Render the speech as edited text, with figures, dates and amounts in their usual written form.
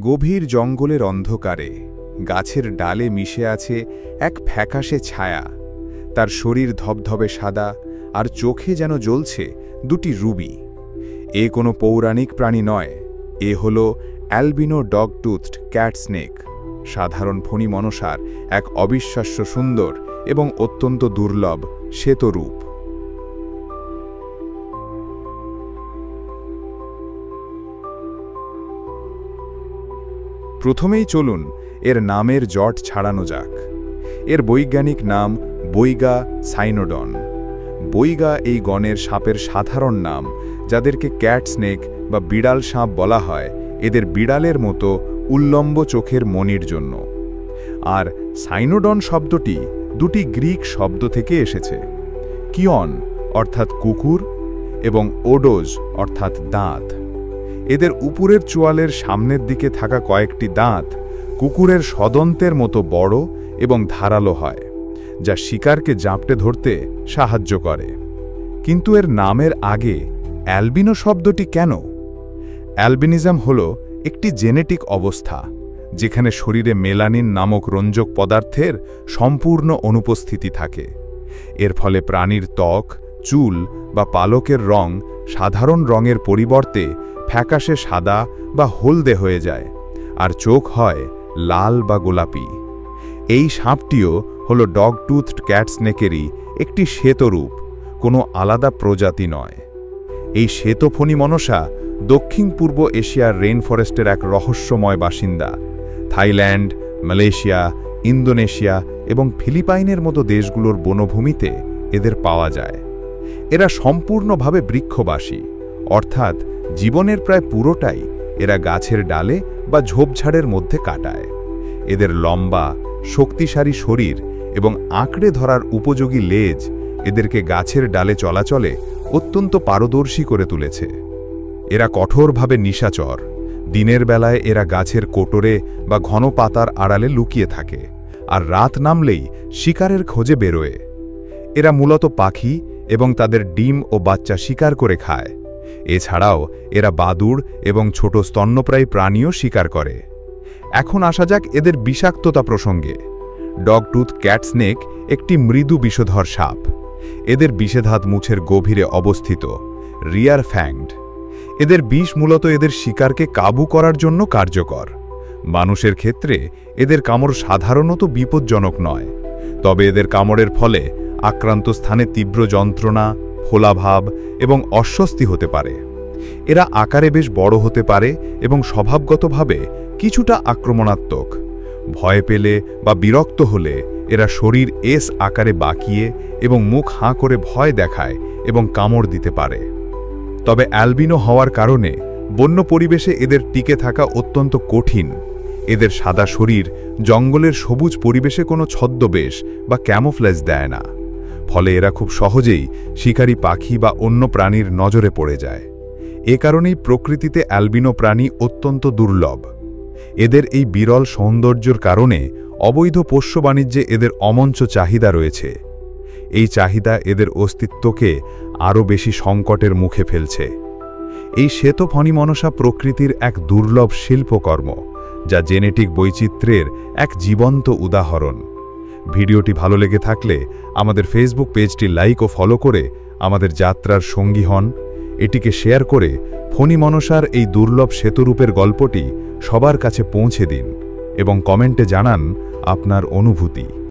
গভীর জঙ্গলের অন্ধকারে গাছের ডালে মিশে আছে এক ফ্যাকাশে ছায়া। তার শরীর ধবধবে সাদা, আর চোখে যেন জ্বলছে দুটি রুবি। এ কোনো পৌরাণিক প্রাণী নয়, এ হল অ্যালবিনো ডগটুথড ক্যাট স্নেক, সাধারণ ফণী মনসার এক অবিশ্বাস্য সুন্দর এবং অত্যন্ত দুর্লভ শ্বেতরূপ। প্রথমেই চলুন এর নামের জট ছাড়ানো যাক। এর বৈজ্ঞানিক নাম বৈগা সাইনোডন। বৈগা এই গণের সাপের সাধারণ নাম, যাদেরকে ক্যাট স্নেক বা বিড়াল সাপ বলা হয় এদের বিড়ালের মতো উল্লম্ব চোখের মণির জন্য। আর সাইনোডন শব্দটি দুটি গ্রিক শব্দ থেকে এসেছে, কিয়ন অর্থাৎ কুকুর এবং ওডোজ অর্থাৎ দাঁত। এদের উপরের চোয়ালের সামনের দিকে থাকা কয়েকটি দাঁত কুকুরের সদন্তের মতো বড় এবং ধারালো হয়, যা শিকারকে জাপটে ধরতে সাহায্য করে। কিন্তু এর নামের আগে অ্যালবিনো শব্দটি কেন? অ্যালবিনিজম হল একটি জেনেটিক অবস্থা যেখানে শরীরে মেলানিন নামক রঞ্জক পদার্থের সম্পূর্ণ অনুপস্থিতি থাকে। এর ফলে প্রাণীর ত্বক, চুল বা পালকের রং সাধারণ রঙের পরিবর্তে ফ্যাকাশে সাদা বা হলদে হয়ে যায়, আর চোখ হয় লাল বা গোলাপি। এই সাপটিও হল ডগটুথড ক্যাট স্নেকেরই একটি শ্বেতরূপ, কোনো আলাদা প্রজাতি নয়। এই শ্বেত ফণী মনসা দক্ষিণ পূর্ব এশিয়ার রেইন ফরেস্টের এক রহস্যময় বাসিন্দা। থাইল্যান্ড, মালয়েশিয়া, ইন্দোনেশিয়া এবং ফিলিপাইনের মতো দেশগুলোর বনভূমিতে এদের পাওয়া যায়। এরা সম্পূর্ণভাবে বৃক্ষবাসী, অর্থাৎ জীবনের প্রায় পুরোটাই এরা গাছের ডালে বা ঝোপঝাড়ের মধ্যে কাটায়। এদের লম্বা, শক্তিশালী শরীর এবং আঁকড়ে ধরার উপযোগী লেজ এদেরকে গাছের ডালে চলাচলে অত্যন্ত পারদর্শী করে তুলেছে। এরা কঠোরভাবে নিশাচর। দিনের বেলায় এরা গাছের কোটরে বা ঘন পাতার আড়ালে লুকিয়ে থাকে, আর রাত নামলেই শিকারের খোঁজে বেরোয়। এরা মূলত পাখি এবং তাদের ডিম ও বাচ্চা শিকার করে খায়। এছাড়াও এরা বাদুড় এবং ছোট স্তন্যপ্রায়ী প্রাণীও শিকার করে। এখন আসা যাক এদের বিষাক্ততা প্রসঙ্গে। ডগটুথ ক্যাট স্নেক একটি মৃদু বিষধর সাপ। এদের বিষেধাত মুছের গভীরে অবস্থিত, রিয়ার ফ্যাংড। এদের বিষ মূলত এদের শিকারকে কাবু করার জন্য কার্যকর। মানুষের ক্ষেত্রে এদের কামড় সাধারণত বিপজ্জনক নয়, তবে এদের কামড়ের ফলে আক্রান্ত স্থানে তীব্র যন্ত্রণা, ফোলাভাব এবং অস্বস্তি হতে পারে। এরা আকারে বেশ বড় হতে পারে এবং স্বভাবগতভাবে কিছুটা আক্রমণাত্মক। ভয় পেলে বা বিরক্ত হলে এরা শরীর এস আকারে বাঁকিয়ে এবং মুখ হাঁ করে ভয় দেখায় এবং কামড় দিতে পারে। তবে অ্যালবিনো হওয়ার কারণে বন্য পরিবেশে এদের টিকে থাকা অত্যন্ত কঠিন। এদের সাদা শরীর জঙ্গলের সবুজ পরিবেশে কোনো ছদ্মবেশ বা ক্যামোফ্লেজ দেয় না, ফলে এরা খুব সহজেই শিকারী পাখি বা অন্য প্রাণীর নজরে পড়ে যায়। এ কারণেই প্রকৃতিতে অ্যালবিনো প্রাণী অত্যন্ত দুর্লভ। এদের এই বিরল সৌন্দর্যের কারণে অবৈধ পোষ্য বাণিজ্যে এদের অমঞ্চ চাহিদা রয়েছে। এই চাহিদা এদের অস্তিত্বকে আরও বেশি সংকটের মুখে ফেলছে। এই শ্বেত ফণী মনসা প্রকৃতির এক দুর্লভ শিল্পকর্ম, যা জেনেটিক বৈচিত্র্যের এক জীবন্ত উদাহরণ। ভিডিওটি ভালো লেগে থাকলে আমাদের ফেসবুক পেজটি লাইক ও ফলো করে আমাদের যাত্রার সঙ্গী হন। এটিকে শেয়ার করে ফণী মনসার এই দুর্লভ শ্বেতরূপের গল্পটি সবার কাছে পৌঁছে দিন এবং কমেন্টে জানান আপনার অনুভূতি।